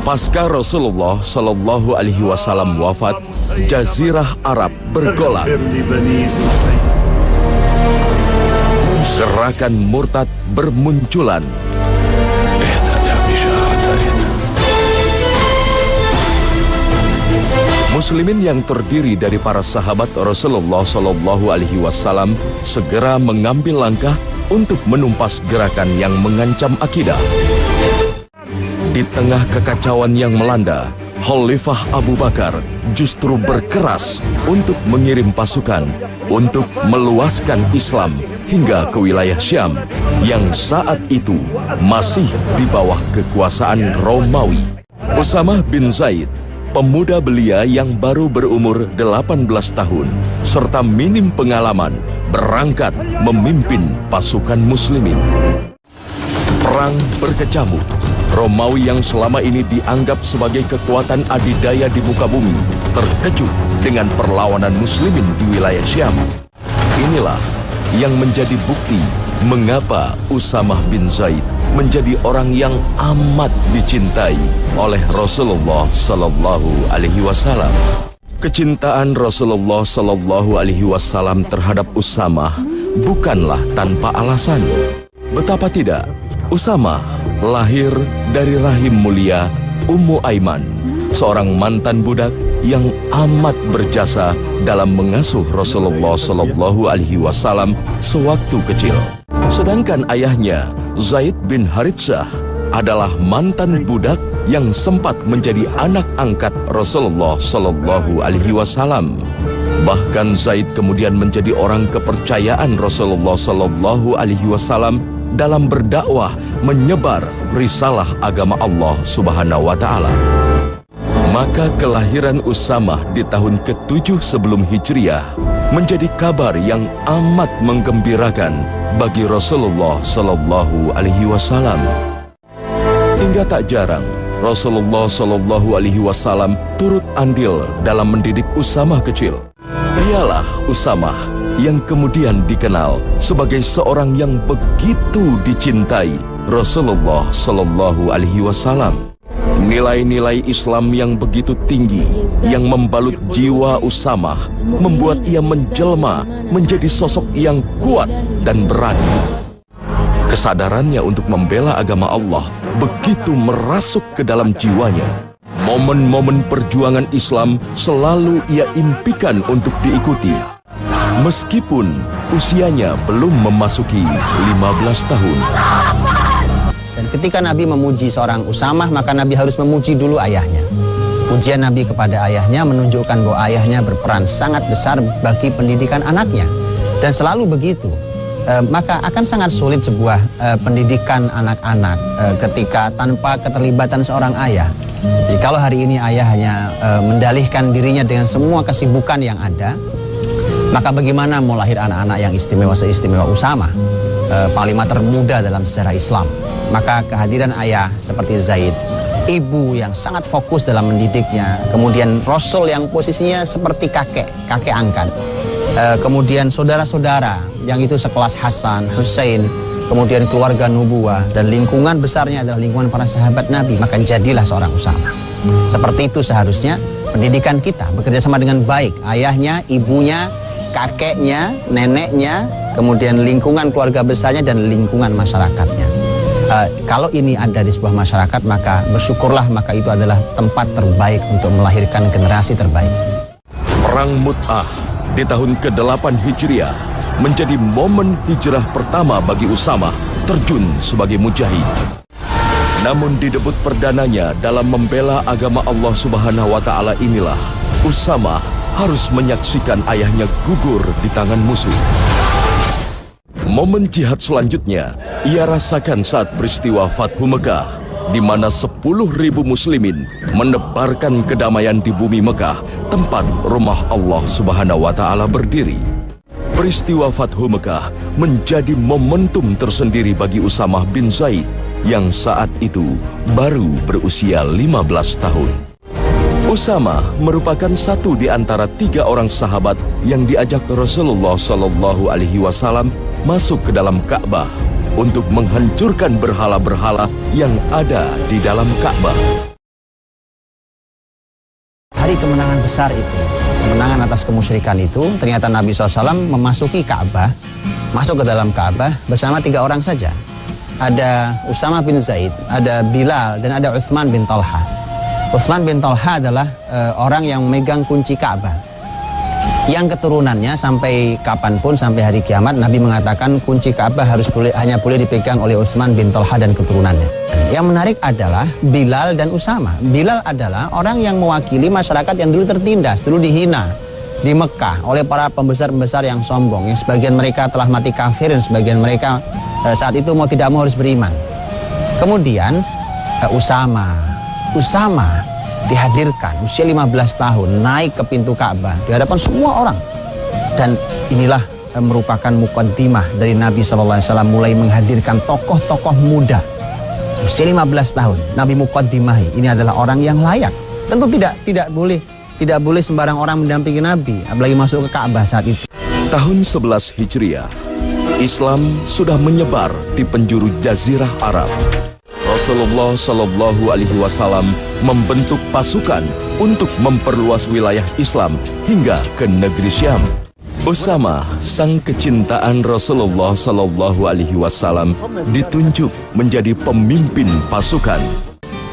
Pasca Rasulullah Shallallahu Alaihi Wasallam wafat, Jazirah Arab bergolak. Gerakan murtad bermunculan. Muslimin yang terdiri dari para sahabat Rasulullah Shallallahu Alaihi Wasallam segera mengambil langkah untuk menumpas gerakan yang mengancam akidah. Di tengah kekacauan yang melanda, Khalifah Abu Bakar justru berkeras untuk mengirim pasukan untuk meluaskan Islam hingga ke wilayah Syam yang saat itu masih di bawah kekuasaan Romawi. Usamah bin Zaid, pemuda belia yang baru berumur 18 tahun serta minim pengalaman, berangkat memimpin pasukan muslimin. Perang berkecamuk. Romawi yang selama ini dianggap sebagai kekuatan adidaya di muka bumi terkejut dengan perlawanan muslimin di wilayah Syam. Inilah yang menjadi bukti mengapa Usamah bin Zaid menjadi orang yang amat dicintai oleh Rasulullah Sallallahu Alaihi Wasallam. Kecintaan Rasulullah Sallallahu Alaihi Wasallam terhadap Usamah bukanlah tanpa alasan. Betapa tidak, Usamah lahir dari rahim mulia Ummu Aiman, seorang mantan budak yang amat berjasa dalam mengasuh Rasulullah Sallallahu Alaihi Wasallam sewaktu kecil. Sedangkan ayahnya, Zaid bin Haritsah, adalah mantan budak yang sempat menjadi anak angkat Rasulullah Sallallahu Alaihi Wasallam. Bahkan Zaid kemudian menjadi orang kepercayaan Rasulullah Sallallahu Alaihi Wasallam dalam berdakwah menyebar risalah agama Allah Subhanahu wa Ta'ala. Maka kelahiran Usamah di tahun ke-7 sebelum Hijriah menjadi kabar yang amat menggembirakan bagi Rasulullah Sallallahu Alaihi Wasallam. Hingga tak jarang Rasulullah Sallallahu Alaihi Wasallam turut andil dalam mendidik Usamah kecil. Dialah Usamah yang kemudian dikenal sebagai seorang yang begitu dicintai Rasulullah Sallallahu Alaihi Wasallam. Nilai-nilai Islam yang begitu tinggi yang membalut jiwa Usamah membuat ia menjelma menjadi sosok yang kuat dan berani. Kesadarannya untuk membela agama Allah begitu merasuk ke dalam jiwanya. Momen-momen perjuangan Islam selalu ia impikan untuk diikuti. Meskipun usianya belum memasuki 15 tahun. Dan ketika Nabi memuji seorang Usamah, maka Nabi harus memuji dulu ayahnya. Pujian Nabi kepada ayahnya menunjukkan bahwa ayahnya berperan sangat besar bagi pendidikan anaknya. Dan selalu begitu. Maka akan sangat sulit sebuah pendidikan anak-anak ketika tanpa keterlibatan seorang ayah. Jadi kalau hari ini ayah hanya mendalihkan dirinya dengan semua kesibukan yang ada, maka bagaimana mau lahir anak-anak yang istimewa seistimewa Usamah, panglima termuda dalam sejarah Islam. Maka kehadiran ayah seperti Zaid, ibu yang sangat fokus dalam mendidiknya, kemudian Rasul yang posisinya seperti kakek angkat, kemudian saudara-saudara yang itu sekelas Hasan, Hussein, kemudian keluarga nubuwah, dan lingkungan besarnya adalah lingkungan para sahabat Nabi, maka jadilah seorang Usamah. Seperti itu seharusnya pendidikan kita, bekerja sama dengan baik, ayahnya, ibunya, kakeknya, neneknya, kemudian lingkungan keluarga besarnya dan lingkungan masyarakatnya. Kalau ini ada di sebuah masyarakat, maka bersyukurlah, maka itu adalah tempat terbaik untuk melahirkan generasi terbaik. Perang Mut'ah di tahun ke-8 Hijriah menjadi momen hijrah pertama bagi Usamah terjun sebagai mujahid. Namun di debut perdananya dalam membela agama Allah Subhanahu wa Ta'ala inilah Usamah harus menyaksikan ayahnya gugur di tangan musuh. Momen jihad selanjutnya ia rasakan saat peristiwa Fathu Mekah, di mana 10.000 muslimin menebarkan kedamaian di bumi Mekah, tempat rumah Allah Subhanahu wa Ta'ala berdiri. Peristiwa Fathu Mekah menjadi momentum tersendiri bagi Usamah bin Zaid yang saat itu baru berusia 15 tahun. Usamah merupakan satu di antara 3 orang sahabat yang diajak Rasulullah Shallallahu Alaihi Wasallam masuk ke dalam Ka'bah untuk menghancurkan berhala-berhala yang ada di dalam Ka'bah. hari kemenangan besar itu, kemenangan atas kemusyrikan itu, ternyata Nabi SAW memasuki Ka'bah, masuk ke dalam Ka'bah bersama 3 orang saja. Ada Usamah bin Zaid, ada Bilal, dan ada Utsman bin Talha. Utsman bin Talha adalah orang yang memegang kunci Ka'bah. Yang keturunannya sampai kapanpun, sampai hari kiamat, Nabi mengatakan kunci Ka'bah hanya boleh dipegang oleh Utsman bin Talha dan keturunannya. Yang menarik adalah Bilal dan Usamah. Bilal adalah orang yang mewakili masyarakat yang dulu tertindas, dulu dihina di Mekah oleh para pembesar-pembesar yang sombong, yang sebagian mereka telah mati kafir dan sebagian mereka saat itu mau tidak mau harus beriman. Kemudian Usamah dihadirkan usia 15 tahun, naik ke pintu Ka'bah di hadapan semua orang, dan inilah merupakan muqaddimah dari Nabi SAW mulai menghadirkan tokoh-tokoh muda usia 15 tahun. Nabi muqaddimahi, ini adalah orang yang layak. Tentu tidak boleh sembarang orang mendampingi Nabi, apalagi masuk ke Ka'bah saat itu. Tahun 11 Hijriah, Islam sudah menyebar di penjuru Jazirah Arab. Rasulullah Shallallahu Alaihi Wasallam membentuk pasukan untuk memperluas wilayah Islam hingga ke negeri Syam. Usamah, sang kecintaan Rasulullah Shallallahu Alaihi Wasallam, ditunjuk menjadi pemimpin pasukan.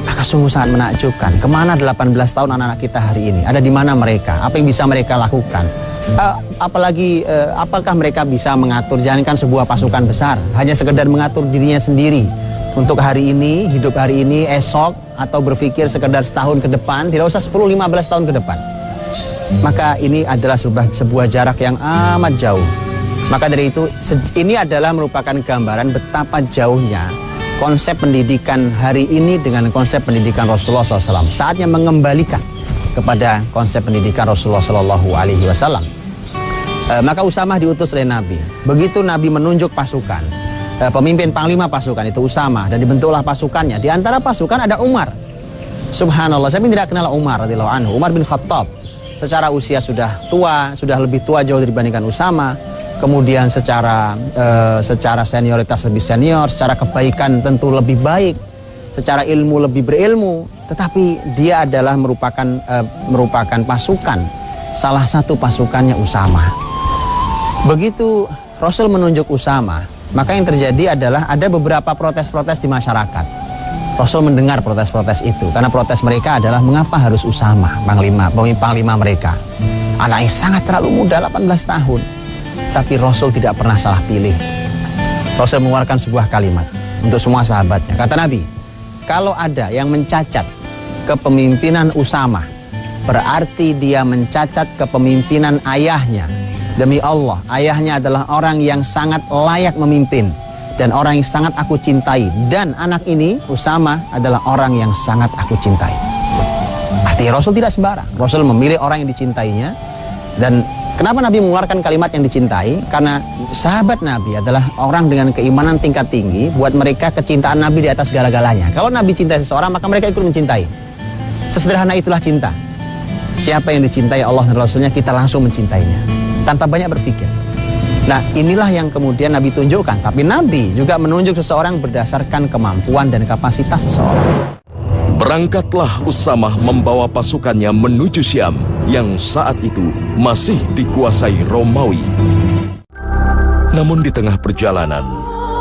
Maka sungguh sangat menakjubkan. Kemana 18 tahun anak-anak kita hari ini? Ada di mana mereka? Apa yang bisa mereka lakukan? Apakah mereka bisa mengatur, jangankan sebuah pasukan besar, hanya sekedar mengatur dirinya sendiri untuk hari ini, hidup hari ini, esok, atau berpikir sekedar setahun ke depan, tidak usah 10-15 tahun ke depan. Maka ini adalah sebuah jarak yang amat jauh. Maka dari itu, ini adalah merupakan gambaran betapa jauhnya konsep pendidikan hari ini dengan konsep pendidikan Rasulullah SAW. Saatnya mengembalikan kepada konsep pendidikan Rasulullah SAW. Maka Usamah diutus oleh Nabi. Begitu Nabi menunjuk pasukan, pemimpin panglima pasukan itu Usamah, dan dibentuklah pasukannya. Di antara pasukan ada Umar. Subhanallah, saya tidak kenal Umar radhiyallahu anhu. Umar bin Khattab. Secara usia sudah tua, sudah lebih tua jauh dibandingkan Usamah. Kemudian secara senioritas lebih senior, secara kebaikan tentu lebih baik, secara ilmu lebih berilmu. Tetapi dia adalah merupakan pasukan, salah satu pasukannya Usamah. Begitu Rasul menunjuk Usamah, maka yang terjadi adalah ada beberapa protes-protes di masyarakat. Rasul mendengar protes-protes itu, karena protes mereka adalah mengapa harus Usamah, panglima mereka. Anaknya sangat terlalu muda, 18 tahun. Tapi Rasul tidak pernah salah pilih. Rasul mengeluarkan sebuah kalimat untuk semua sahabatnya. Kata Nabi, kalau ada yang mencacat kepemimpinan Usamah, berarti dia mencacat kepemimpinan ayahnya. Demi Allah, ayahnya adalah orang yang sangat layak memimpin dan orang yang sangat aku cintai. Dan anak ini, Usamah, adalah orang yang sangat aku cintai. Artinya Rasul tidak sembarang. Rasul memilih orang yang dicintainya. Dan kenapa Nabi mengeluarkan kalimat yang dicintai? Karena sahabat Nabi adalah orang dengan keimanan tingkat tinggi. Buat mereka kecintaan Nabi di atas segala-galanya. Kalau Nabi cintai seseorang, maka mereka ikut mencintai. Sesederhana itulah cinta. Siapa yang dicintai Allah dan Rasulnya, kita langsung mencintainya tanpa banyak berpikir. Nah, inilah yang kemudian Nabi tunjukkan. Tapi Nabi juga menunjuk seseorang berdasarkan kemampuan dan kapasitas seseorang. Berangkatlah Usamah membawa pasukannya menuju Syam yang saat itu masih dikuasai Romawi. Namun di tengah perjalanan,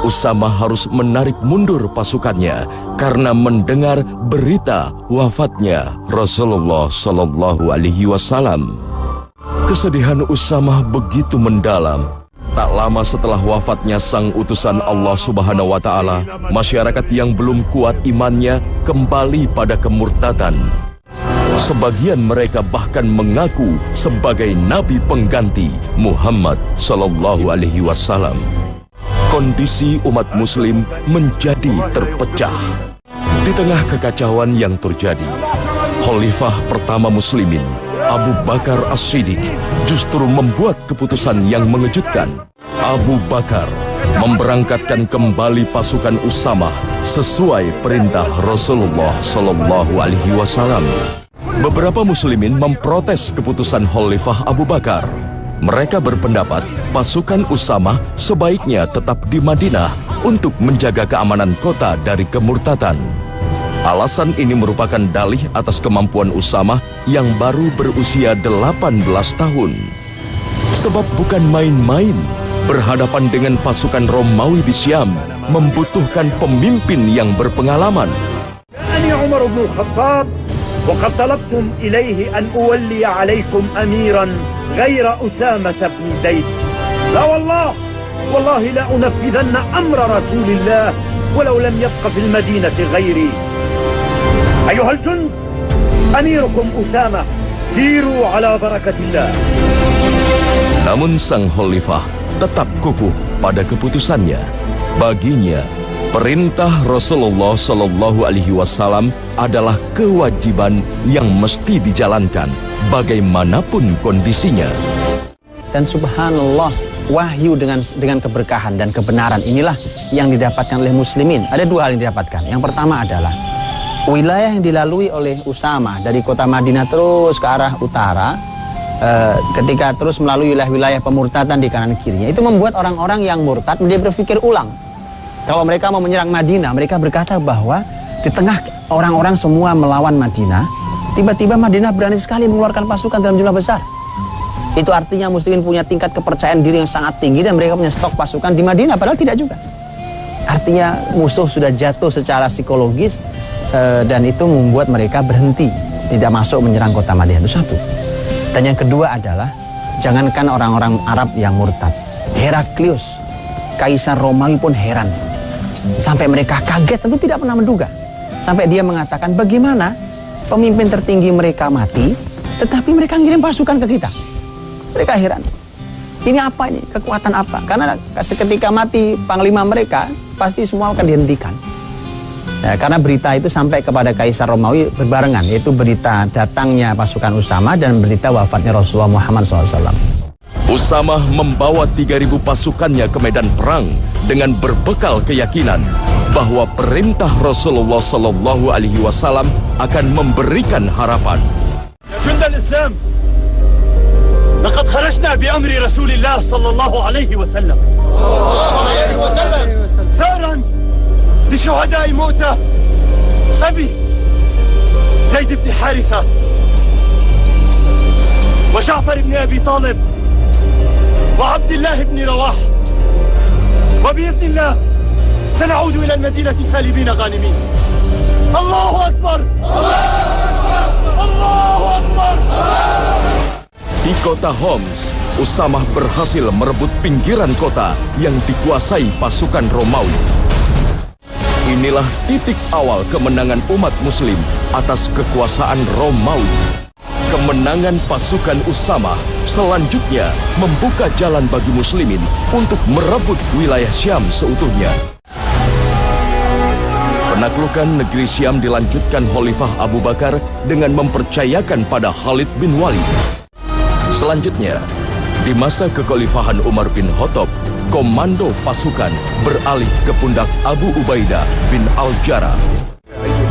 Usamah harus menarik mundur pasukannya karena mendengar berita wafatnya Rasulullah Shallallahu Alaihi Wasallam. Kesedihan Usamah begitu mendalam. Tak lama setelah wafatnya sang utusan Allah Subhanahu wa Ta'ala, masyarakat yang belum kuat imannya kembali pada kemurtadan. Sebagian mereka bahkan mengaku sebagai nabi pengganti Muhammad Sallallahu Alaihi Wasallam. Kondisi umat muslim menjadi terpecah. Di tengah kekacauan yang terjadi, Khalifah pertama muslimin Abu Bakar As-Siddiq justru membuat keputusan yang mengejutkan. Abu Bakar memberangkatkan kembali pasukan Usamah sesuai perintah Rasulullah Shallallahu Alaihi Wasallam. Beberapa muslimin memprotes keputusan Khalifah Abu Bakar. Mereka berpendapat pasukan Usamah sebaiknya tetap di Madinah untuk menjaga keamanan kota dari kemurtadan. Alasan ini merupakan dalih atas kemampuan Usamah yang baru berusia 18 tahun. Sebab bukan main-main, berhadapan dengan pasukan Romawi di Syam membutuhkan pemimpin yang berpengalaman. Ja'ani Umar bin Khattab wa qad talabtum ilayhi an uwalli 'alaykum amiran ghayra Usamah bin Zaid. La wallahi la unafidhanna amra Rasulillah walau lam yabqa fil madinati ghairi. Ayuhal jund, amirukum Usamah, siru ala barakatillah. Namun sang khalifah tetap kukuh pada keputusannya. Baginya, perintah Rasulullah Shallallahu Alaihi Wasallam adalah kewajiban yang mesti dijalankan bagaimanapun kondisinya. Dan subhanallah, wahyu dengan keberkahan dan kebenaran inilah yang didapatkan oleh muslimin. Ada dua hal yang didapatkan. Yang pertama adalah wilayah yang dilalui oleh Usamah dari kota Madinah terus ke arah utara, ketika terus melalui wilayah-wilayah pemurtadan di kanan kirinya, itu membuat orang-orang yang murtad dia berpikir ulang. Kalau mereka mau menyerang Madinah, mereka berkata bahwa di tengah orang-orang semua melawan Madinah, tiba-tiba Madinah berani sekali mengeluarkan pasukan dalam jumlah besar. Itu artinya muslimin punya tingkat kepercayaan diri yang sangat tinggi dan mereka punya stok pasukan di Madinah, padahal tidak juga. Artinya musuh sudah jatuh secara psikologis, dan itu membuat mereka berhenti, tidak masuk menyerang kota Madinah. Itu satu. Dan yang kedua adalah, jangankan orang-orang Arab yang murtad, Heraklius, Kaisar Romawi pun heran. Sampai mereka kaget, tentu tidak pernah menduga. Sampai dia mengatakan, bagaimana pemimpin tertinggi mereka mati, tetapi mereka ngirim pasukan ke kita. Mereka heran. Ini apa ini? Kekuatan apa? Karena seketika mati panglima mereka, pasti semua akan dihentikan. Ya, karena berita itu sampai kepada Kaisar Romawi berbarengan, yaitu berita datangnya pasukan Usamah dan berita wafatnya Rasulullah Muhammad SAW. Usamah membawa 3.000 pasukannya ke medan perang dengan berbekal keyakinan bahwa perintah Rasulullah Sallallahu Alaihi Wasallam akan memberikan harapan. Jundal Islam, laqad kharajna bi amri Rasulillah Sallallahu Alaihi Wasallam. Tharan لشهداء موتى أبي زيد بن حارثة وجعفر بن أبي طالب وعبد الله بن رواح وبإذن الله سنعود إلى المدينة سالمين غانمين. الله أكبر الله أكبر. Di kota Homs, Usamah berhasil merebut pinggiran kota yang dikuasai pasukan Romawi. Inilah titik awal kemenangan umat muslim atas kekuasaan Romawi. Kemenangan pasukan Usamah selanjutnya membuka jalan bagi muslimin untuk merebut wilayah Syam seutuhnya. Penaklukan negeri Syam dilanjutkan Khalifah Abu Bakar dengan mempercayakan pada Khalid bin Walid. Selanjutnya, di masa kekhalifahan Umar bin Khattab, komando pasukan beralih ke pundak Abu Ubaidah bin Al-Jarrah.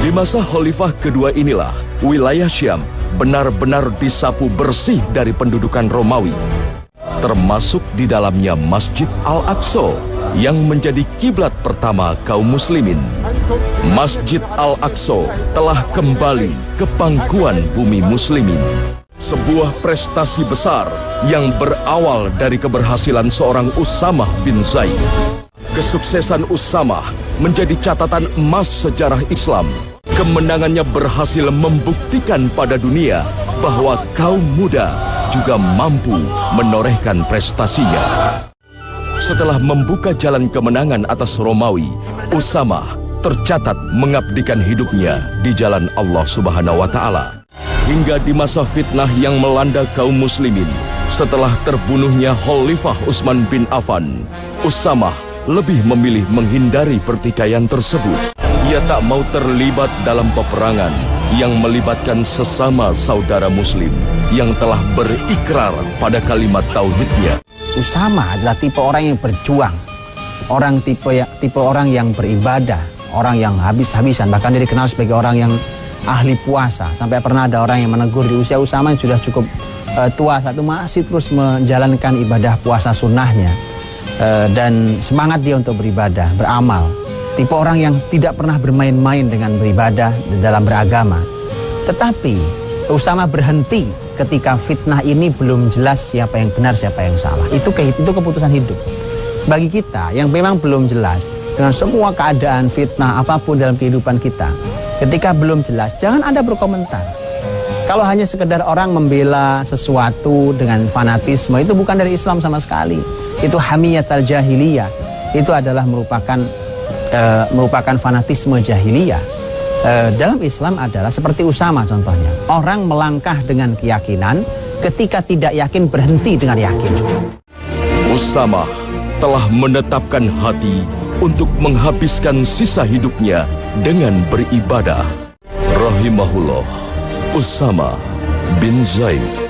Di masa khalifah kedua inilah, wilayah Syam benar-benar disapu bersih dari pendudukan Romawi. Termasuk di dalamnya Masjid Al-Aqsa yang menjadi kiblat pertama kaum muslimin. Masjid Al-Aqsa telah kembali ke pangkuan bumi muslimin. Sebuah prestasi besar yang berawal dari keberhasilan seorang Usamah bin Zaid. Kesuksesan Usamah menjadi catatan emas sejarah Islam. Kemenangannya berhasil membuktikan pada dunia bahwa kaum muda juga mampu menorehkan prestasinya. Setelah membuka jalan kemenangan atas Romawi, Usamah tercatat mengabdikan hidupnya di jalan Allah Subhanahu wa Ta'ala. Hingga di masa fitnah yang melanda kaum muslimin, setelah terbunuhnya Khalifah Utsman bin Affan, Usamah lebih memilih menghindari pertikaian tersebut. Ia tak mau terlibat dalam peperangan yang melibatkan sesama saudara muslim yang telah berikrar pada kalimat tauhidnya. Usamah adalah tipe orang yang berjuang, tipe orang yang beribadah, orang yang habis-habisan, bahkan dia dikenal sebagai orang yang ahli puasa. Sampai pernah ada orang yang menegur di usia Usamah yang sudah cukup tua saat itu masih terus menjalankan ibadah puasa sunnahnya, dan semangat dia untuk beribadah, beramal. tipe orang yang tidak pernah bermain-main dengan beribadah dalam beragama. Tetapi Usama berhenti ketika fitnah ini belum jelas siapa yang benar, siapa yang salah. Itu keputusan hidup. Bagi kita yang memang belum jelas dengan semua keadaan fitnah apapun dalam kehidupan kita, ketika belum jelas, jangan Anda berkomentar. Kalau hanya sekedar orang membela sesuatu dengan fanatisme, itu bukan dari Islam sama sekali. Itu hamiyatul jahiliyah. Itu adalah merupakan fanatisme jahiliyah. Dalam Islam adalah seperti Usama contohnya. Orang melangkah dengan keyakinan, ketika tidak yakin berhenti dengan yakin. Usama telah menetapkan hati untuk menghabiskan sisa hidupnya dengan beribadah. Rahimahullah Usama bin Zaid.